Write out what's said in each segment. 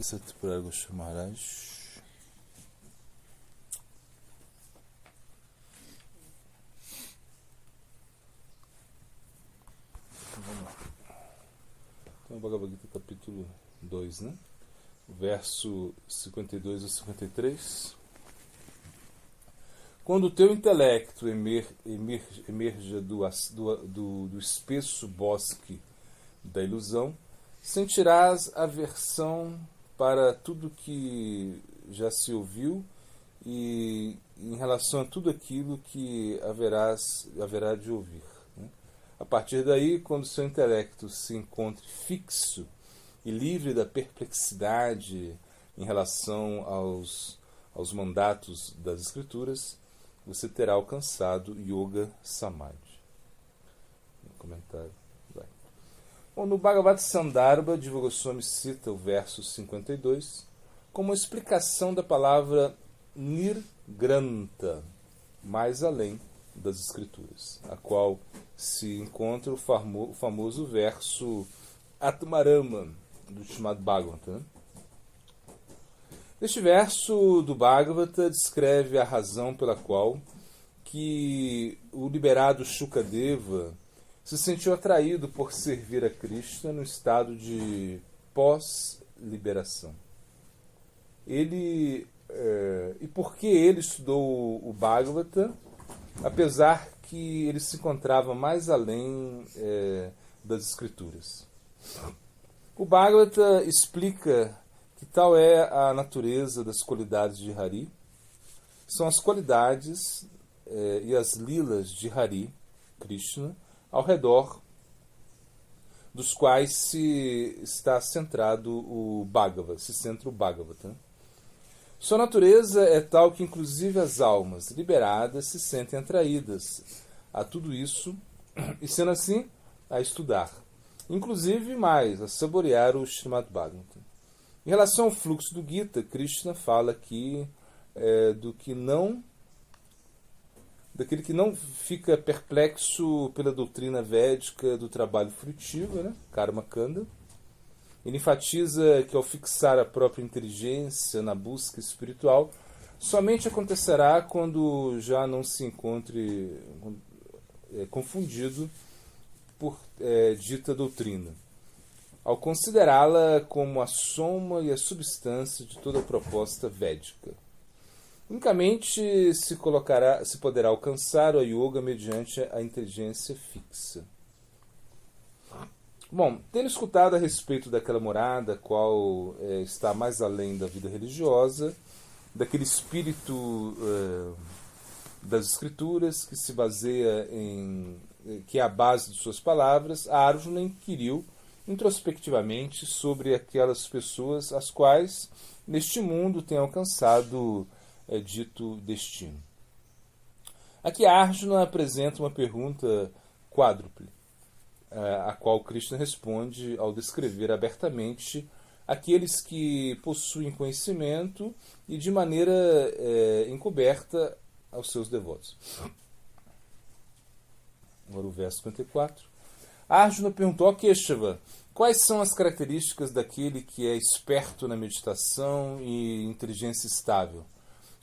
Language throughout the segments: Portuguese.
Satipurari Goswami Maharaj. Então, vamos lá. Então, o Bhagavad Gita, capítulo 2, né? Verso 52 a 53. Quando o teu intelecto emerja do espesso bosque da ilusão, sentirás aversão para tudo que já se ouviu e em relação a tudo aquilo que haverá de ouvir. Né? A partir daí, quando seu intelecto se encontre fixo e livre da perplexidade em relação aos mandatos das Escrituras, você terá alcançado Yoga Samadhi. Comentário. Bom, no Bhagavad Sandarbha, Jiva Goswami cita o verso 52 como uma explicação da palavra Nirgranta, mais além das Escrituras, a qual se encontra o famoso verso Atmarama, do Srimad Bhagavata. Né? Este verso do Bhagavata descreve a razão pela qual que o liberado Shukadeva se sentiu atraído por servir a Krishna no estado de pós-liberação. E por que ele estudou o Bhagavata, apesar que ele se encontrava mais além das Escrituras? O Bhagavata explica que tal é a natureza das qualidades de Hari. São as qualidades e as lilas de Hari, Krishna, ao redor dos quais se centra o Bhagavata. Sua natureza é tal que inclusive as almas liberadas se sentem atraídas a tudo isso e, sendo assim, a estudar. Inclusive mais, a saborear o Srimad Bhagavatam. Em relação ao fluxo do Gita, Krishna fala aqui daquele que não fica perplexo pela doutrina védica do trabalho frutivo, né? Karma Kanda. Ele enfatiza que ao fixar a própria inteligência na busca espiritual, somente acontecerá quando já não se encontre confundido por dita doutrina, ao considerá-la como a soma e a substância de toda a proposta védica. Unicamente se poderá alcançar o yoga mediante a inteligência fixa. Bom, tendo escutado a respeito daquela morada, qual está mais além da vida religiosa, daquele espírito das Escrituras que se baseia que é a base de suas palavras, Arjuna inquiriu introspectivamente sobre aquelas pessoas as quais neste mundo têm alcançado dito destino. Aqui Arjuna apresenta uma pergunta quádruple, a qual Krishna responde ao descrever abertamente aqueles que possuem conhecimento e de maneira encoberta aos seus devotos. Agora o verso 54. Arjuna perguntou a Keshava: quais são as características daquele que é esperto na meditação e inteligência estável?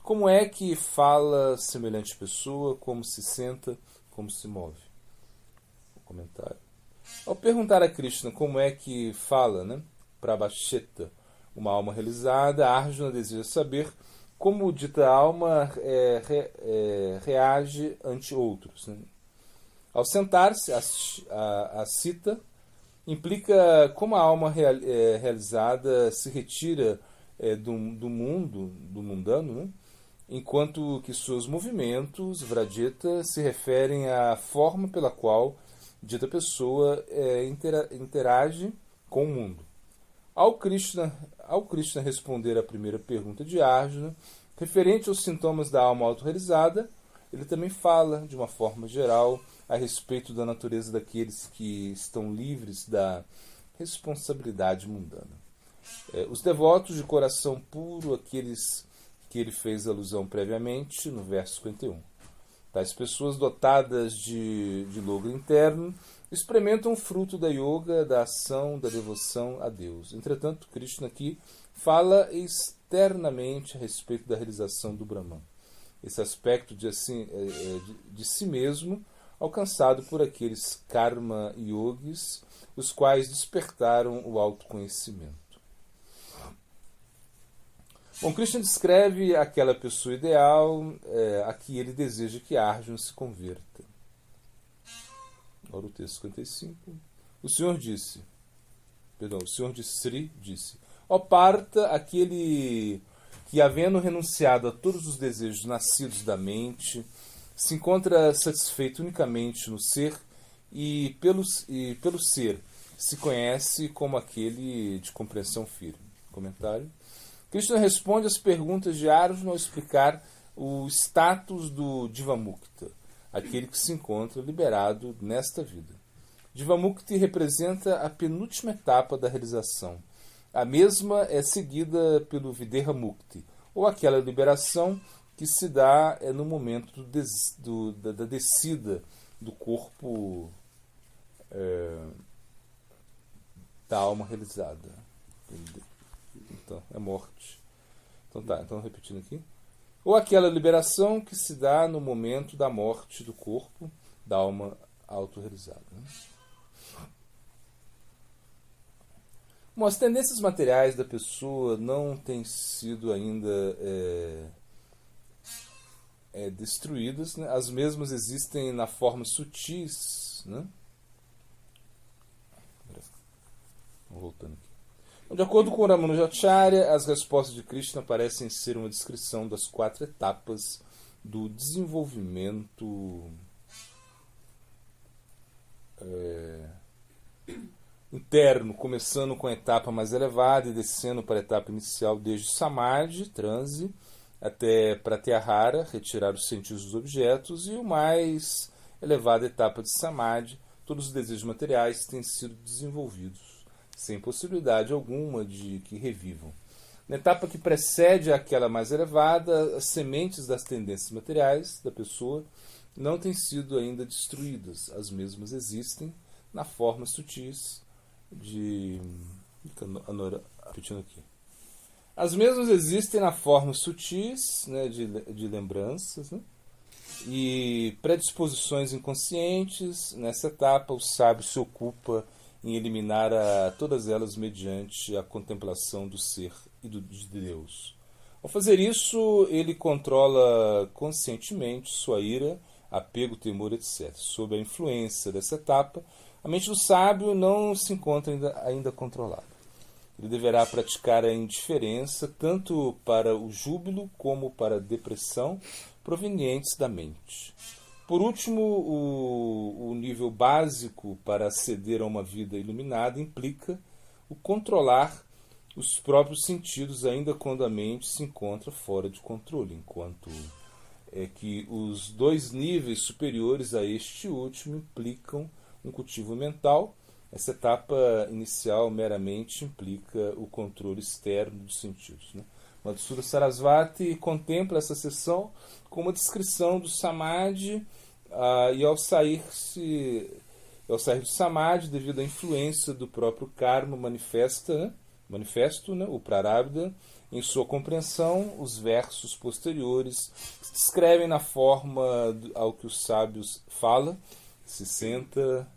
Como é que fala semelhante pessoa? Como se senta? Como se move? O comentário. Ao perguntar a Krishna como é que fala, né, Prabhasheta, uma alma realizada, Arjuna deseja saber como dita alma reage ante outros. Né? Ao sentar-se, a cita implica como a alma realizada se retira do mundo, do mundano, né? Enquanto que seus movimentos, Vrajeta, se referem à forma pela qual dita pessoa interage com o mundo. Ao Krishna responder à primeira pergunta de Arjuna, referente aos sintomas da alma autorrealizada, ele também fala, de uma forma geral, a respeito da natureza daqueles que estão livres da responsabilidade mundana. Os devotos de coração puro, aqueles que ele fez alusão previamente no verso 51. Tais pessoas dotadas de logo interno experimentam o fruto da yoga, da ação, da devoção a Deus. Entretanto, Krishna aqui fala externamente a respeito da realização do Brahman. Esse aspecto de si mesmo, alcançado por aqueles karma yogis, os quais despertaram o autoconhecimento. Bom, Krishna descreve aquela pessoa ideal a que ele deseja que Arjuna se converta. Agora o texto 55. O Senhor de Sri disse: ó Partha, aquele que, havendo renunciado a todos os desejos nascidos da mente, se encontra satisfeito unicamente no ser e pelo ser se conhece como aquele de compreensão firme. Comentário. Krishna responde às perguntas de Arjuna ao explicar o status do Jivamukta, aquele que se encontra liberado nesta vida. Jivamukti representa a penúltima etapa da realização. A mesma é seguida pelo Videha Mukti, ou aquela liberação que se dá no momento da descida do corpo da alma realizada. Então, é morte. Então repetindo aqui. Ou aquela liberação que se dá no momento da morte do corpo da alma autorrealizada. Bom, as tendências materiais da pessoa não têm sido ainda destruídas, né? As mesmas existem na forma sutis, né? Voltando aqui. De acordo com o Ramanujacharya, as respostas de Krishna parecem ser uma descrição das 4 etapas do desenvolvimento interno, começando com a etapa mais elevada e descendo para a etapa inicial, desde Samadhi, transe, até Pratyahara, retirar os sentidos dos objetos, e o mais elevada etapa de Samadhi, todos os desejos materiais têm sido desenvolvidos sem possibilidade alguma de que revivam. Na etapa que precede aquela mais elevada, as sementes das tendências materiais da pessoa não têm sido ainda destruídas. As mesmas existem na forma sutis repetindo aqui. As mesmas existem na forma sutis, né, de lembranças, né, e predisposições inconscientes. Nessa etapa, o sábio se ocupa em eliminar todas elas mediante a contemplação do ser e de Deus. Ao fazer isso, ele controla conscientemente sua ira, apego, temor, etc. Sob a influência dessa etapa, a mente do sábio não se encontra ainda controlada. Ele deverá praticar a indiferença tanto para o júbilo como para a depressão provenientes da mente. Por último, o nível básico para aceder a uma vida iluminada implica o controlar os próprios sentidos, ainda quando a mente se encontra fora de controle, enquanto que os 2 níveis superiores a este último implicam um cultivo mental. Essa etapa inicial meramente implica o controle externo dos sentidos, né? Madhusura Sarasvati contempla essa sessão com uma descrição do Samadhi, e ao sair do Samadhi, devido à influência do próprio karma manifesto, né, o Prarabdha, em sua compreensão, os versos posteriores se descrevem na forma ao que os sábios falam, se senta,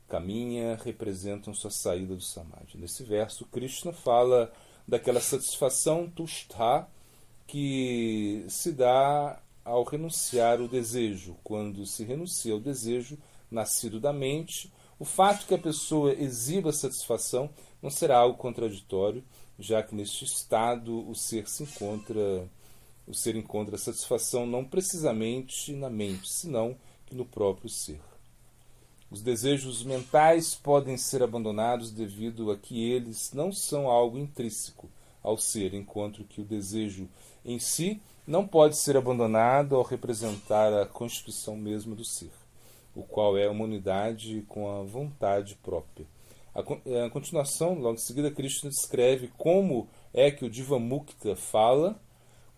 caminha, representam sua saída do Samadhi. Nesse verso, Krishna fala daquela satisfação tushtha que se dá ao renunciar ao desejo. Quando se renuncia ao desejo nascido da mente, o fato que a pessoa exiba satisfação não será algo contraditório, já que neste estado o ser encontra satisfação não precisamente na mente, senão que no próprio ser. Os desejos mentais podem ser abandonados devido a que eles não são algo intrínseco ao ser, enquanto que o desejo em si não pode ser abandonado ao representar a constituição mesma do ser, o qual é uma unidade com a vontade própria. A continuação, logo em seguida, Krishna descreve como é que o Jivamukta fala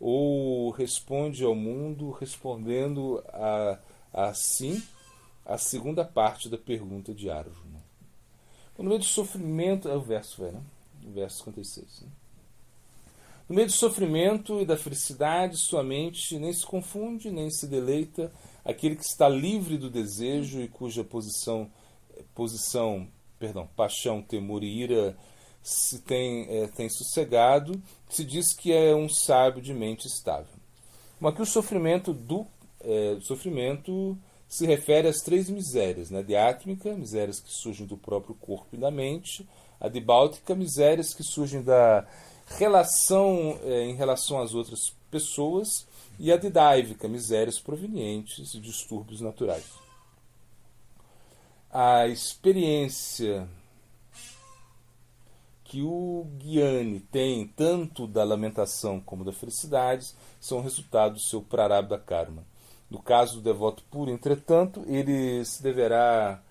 ou responde ao mundo, respondendo assim a segunda parte da pergunta de Arjuna. No meio do sofrimento, é o verso, né? O verso 56. Né? No meio do sofrimento e da felicidade, sua mente nem se confunde, nem se deleita. Aquele que está livre do desejo e cuja paixão, temor e ira se tem sossegado, se diz que é um sábio de mente estável. Mas aqui o sofrimento se refere às três misérias, né? Diátmica, misérias que surgem do próprio corpo e da mente; a dibáltica, misérias que surgem da relação em relação às outras pessoas; e a didáivica, misérias provenientes de distúrbios naturais. A experiência que o Gyani tem tanto da lamentação como da felicidade são resultado do seu prarabdha karma. No caso do devoto puro, entretanto, ele se deverá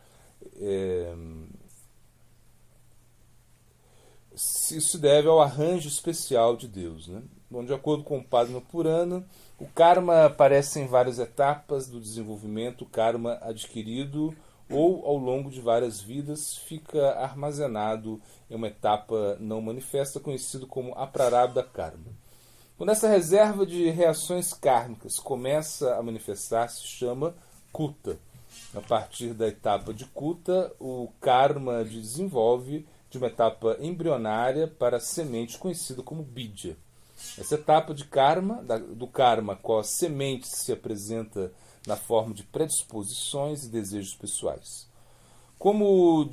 isso se deve ao arranjo especial de Deus, né? Bom, de acordo com o Padma Purana, o karma aparece em várias etapas do desenvolvimento. O karma adquirido ou ao longo de várias vidas fica armazenado em uma etapa não manifesta, conhecido como aprarabdha karma. Quando essa reserva de reações kármicas começa a manifestar, se chama kuta. A partir da etapa de kuta, o karma desenvolve de uma etapa embrionária para a semente conhecida como bidya. Essa etapa de karma, do karma, qual a semente se apresenta na forma de predisposições e desejos pessoais. Como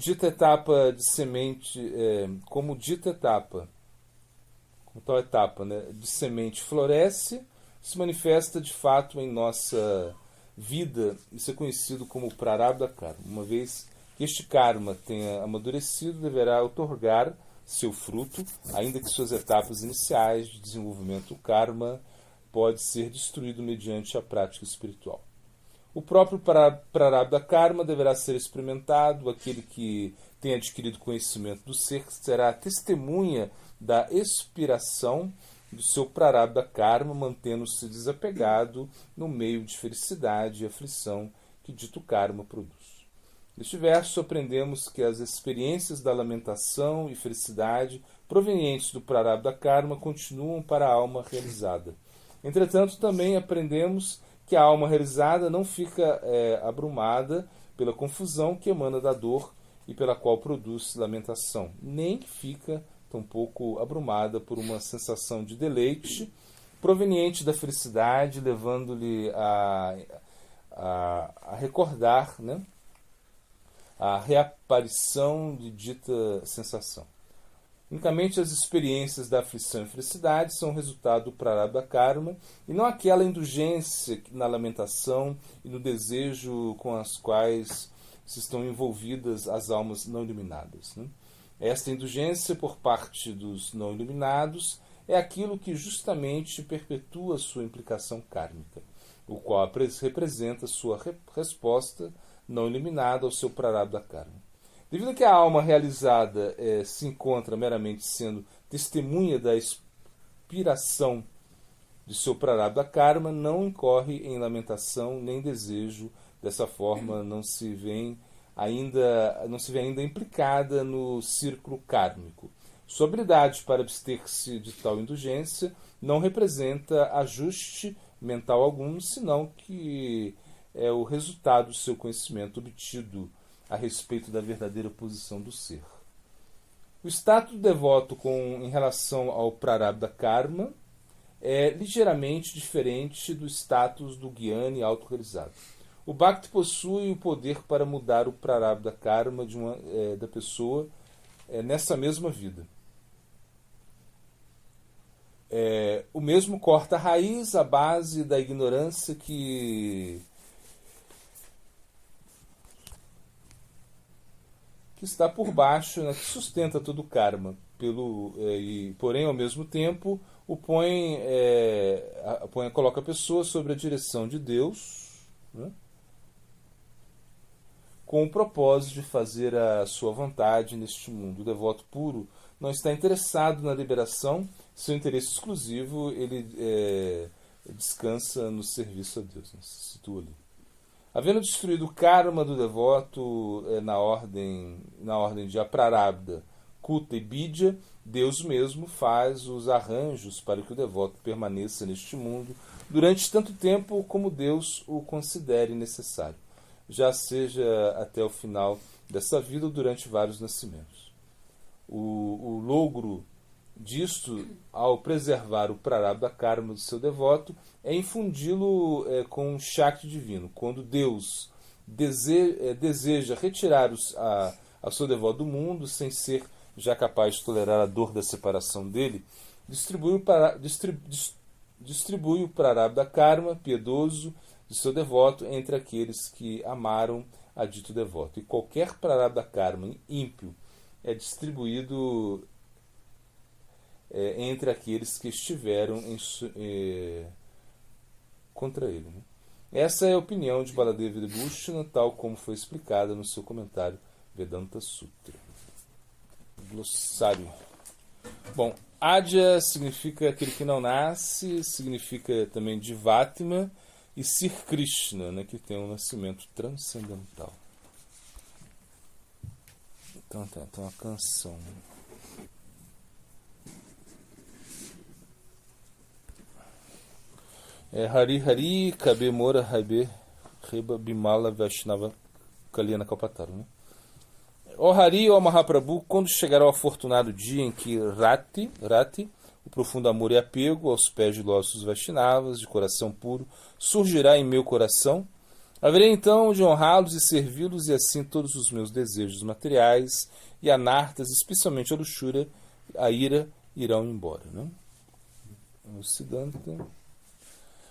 tal etapa, né, de semente floresce, se manifesta de fato em nossa vida. Isso é conhecido como prarabdha karma. Uma vez que este karma tenha amadurecido, deverá outorgar seu fruto, ainda que suas etapas iniciais de desenvolvimento do karma pode ser destruído mediante a prática espiritual. O próprio prarabdha karma deverá ser experimentado. Aquele que tem adquirido conhecimento do ser será testemunha da expiração do seu prarabdha karma, mantendo-se desapegado no meio de felicidade e aflição que dito karma produz. Neste verso aprendemos que as experiências da lamentação e felicidade provenientes do prarabdha karma continuam para a alma realizada. Entretanto, também aprendemos que a alma realizada não fica abrumada pela confusão que emana da dor e pela qual produz lamentação, nem fica tampouco abrumada por uma sensação de deleite proveniente da felicidade, levando-lhe a recordar, né, a reaparição de dita sensação. Unicamente as experiências da aflição e felicidade são resultado do prarabdha karma, e não aquela indulgência na lamentação e no desejo com as quais se estão envolvidas as almas não iluminadas, né? Esta indulgência por parte dos não iluminados é aquilo que justamente perpetua sua implicação kármica, o qual representa sua resposta não iluminada ao seu prarabdha karma. Devido a que a alma realizada se encontra meramente sendo testemunha da expiração de seu prarabdha karma, não incorre em lamentação nem desejo. Dessa forma, não se vê ainda implicada no círculo kármico. Sua habilidade para abster-se de tal indulgência não representa ajuste mental algum, senão que é o resultado do seu conhecimento obtido a respeito da verdadeira posição do ser. O status do devoto em relação ao prarabdha karma é ligeiramente diferente do status do Gyani autorrealizado. O Bhakti possui o poder para mudar o prarabdha karma da pessoa nessa mesma vida. O mesmo corta a raiz, a base da ignorância que está por baixo, né, que sustenta todo o karma, porém, ao mesmo tempo, coloca a pessoa sobre a direção de Deus, né, com o propósito de fazer a sua vontade neste mundo. O devoto puro não está interessado na liberação, seu interesse exclusivo ele descansa no serviço a Deus, né, se situa ali. Havendo destruído o karma do devoto na ordem de Aprarabdha, Kuta e Bidya, Deus mesmo faz os arranjos para que o devoto permaneça neste mundo durante tanto tempo como Deus o considere necessário, já seja até o final dessa vida ou durante vários nascimentos. O logro disto, ao preservar o prarabdha karma do seu devoto, é infundi-lo com um Shakti divino. Quando Deus deseja retirar a seu devoto do mundo, sem ser já capaz de tolerar a dor da separação dele, distribui o prarabdha karma piedoso de seu devoto entre aqueles que amaram a dito devoto. E qualquer prarabdha karma ímpio é distribuído entre aqueles que estiveram contra ele. Né? Essa é a opinião de Baladeva Vibhushana, tal como foi explicada no seu comentário Vedanta Sutra. Glossário. Bom, Adya significa aquele que não nasce, significa também Jivatma, e Sir Krishna, né, que tem um nascimento transcendental. Então a canção. Hari Hari Kabe Mora Haibe Reba Bimala Vaishnava Kalyana Kalpataru. Né? Ó Hari, ó Mahaprabhu, quando chegará o afortunado dia em que Rati, o profundo amor e apego aos pés de lótus Vaishnavas, de coração puro, surgirá em meu coração, haverei então de honrá-los e servi-los, e assim todos os meus desejos materiais e anartas, especialmente a luxúria, a ira, irão embora. Né? O Siddhanta.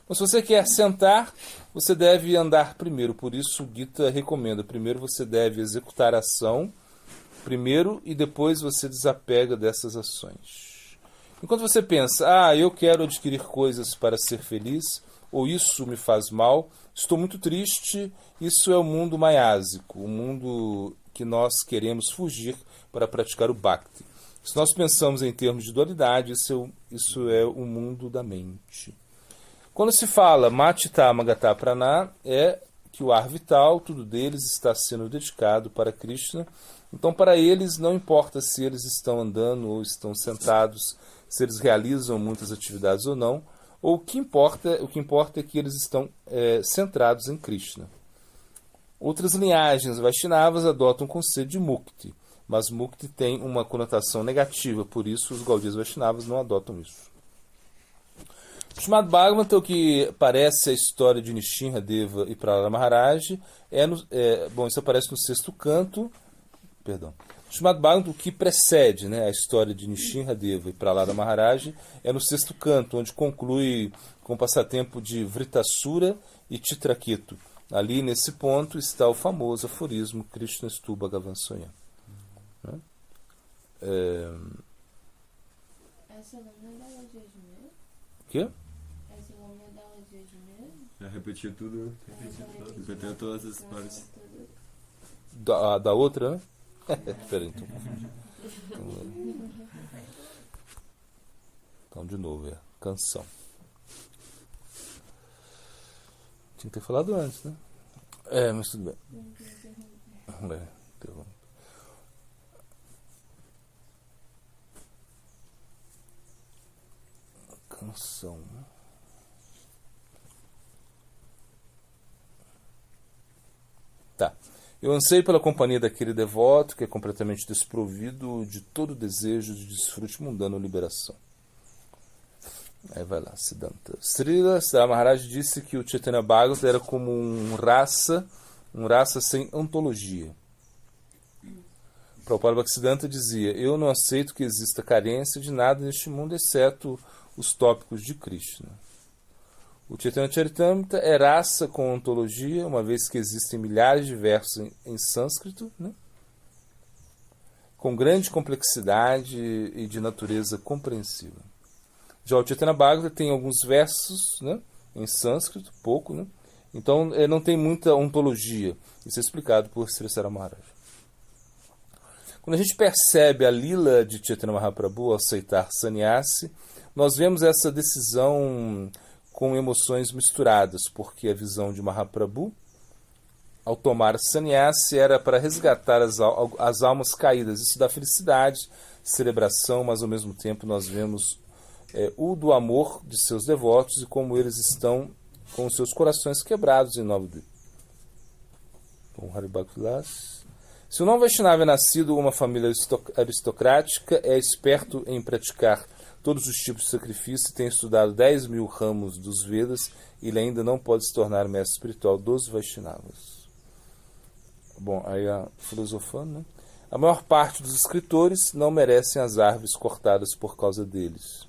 Mas se você quer sentar, você deve andar primeiro. Por isso o Gita recomenda. Primeiro você deve executar a ação, primeiro, e depois você desapega dessas ações. Enquanto você pensa, eu quero adquirir coisas para ser feliz, ou isso me faz mal, estou muito triste, isso é o mundo maiásico, o mundo que nós queremos fugir para praticar o Bhakti. Se nós pensamos em termos de dualidade, isso é o mundo da mente. Quando se fala Matita Magata Prana, é que o ar vital, tudo deles, está sendo dedicado para Krishna. Então, para eles, não importa se eles estão andando ou estão sentados, se eles realizam muitas atividades ou não, ou o que importa é que eles estão centrados em Krishna. Outras linhagens Vaishnavas adotam o conceito de Mukti, mas Mukti tem uma conotação negativa, por isso os Gaudiyas Vaishnavas não adotam isso. O Srimad Bhagavatam, que parece a história de Nishinradeva e Prahlada Maharaj, isso aparece no sexto canto. Perdão. O Srimad Bhagavatam, o que precede, né, a história de Nishinradeva e Prahlada Maharaj, é no sexto canto, onde conclui com o passatempo de Vritasura e Chitraketu. Ali, nesse ponto, está o famoso aforismo Krishna Stu Bhagavan Soyam. Essa não é da Lajejo mesmo? O quê? Essa não é da Lajejo mesmo? Já repetiu tudo. Repetiu todas as partes. Da outra, né? Espera então. Então, de novo, canção. Tinha que ter falado antes, né? Mas tudo bem. Canção. Tá. Eu anseio pela companhia daquele devoto que é completamente desprovido de todo desejo de desfrute mundano ou liberação. Aí vai lá, Siddhanta. Srila Maharaj disse que o Chaitanya Bhagavata era como um raça sem ontologia. Prabhupada Bhaktisiddhanta dizia: eu não aceito que exista carência de nada neste mundo, exceto os tópicos de Krishna. O Chaitanya Charitamrita é raça com ontologia, uma vez que existem milhares de versos em sânscrito, né? Com grande complexidade e de natureza compreensiva. Já o Chaitanya Bhagavata tem alguns versos, né, em sânscrito, pouco, né? Então não tem muita ontologia. Isso é explicado por Sri Sara Maharaj. Quando a gente percebe a lila de Chaitanya Mahaprabhu ao aceitar sannyasi, nós vemos essa decisão com emoções misturadas, porque a visão de Mahaprabhu ao tomar sannyasi era para resgatar as almas caídas. Isso dá felicidade, celebração, mas ao mesmo tempo nós vemos o do amor de seus devotos e como eles estão com os seus corações quebrados em nome dele. Bom, Haribhakti Vilas. Se o não Vaishnava é nascido em uma família aristocrática, é esperto em praticar todos os tipos de sacrifício e tem estudado 10.000 ramos dos Vedas, ele ainda não pode se tornar mestre espiritual dos Vaishnavas. Bom, aí filosofando, né? A maior parte dos escritores não merecem as árvores cortadas por causa deles.